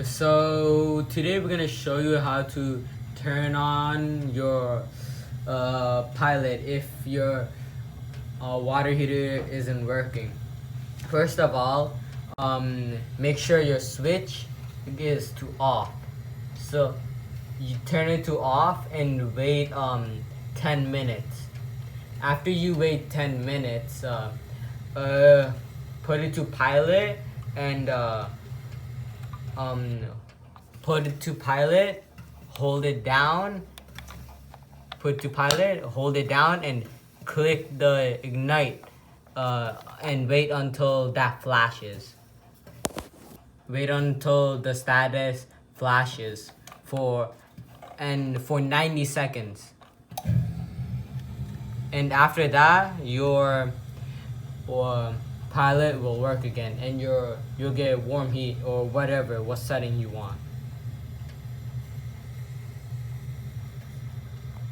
So today we're gonna show you how to turn on your pilot if your water heater isn't working. First of all, make sure your switch is to off. So you turn it to off and wait 10 minutes. After you wait 10 minutes, put it to pilot and put it to pilot, hold it down, put to pilot, hold it down, and click the ignite and wait until that flashes. Wait until the status flashes for 90 seconds. And after that, your pilot will work again, and you'll get warm heat or whatever, what setting you want.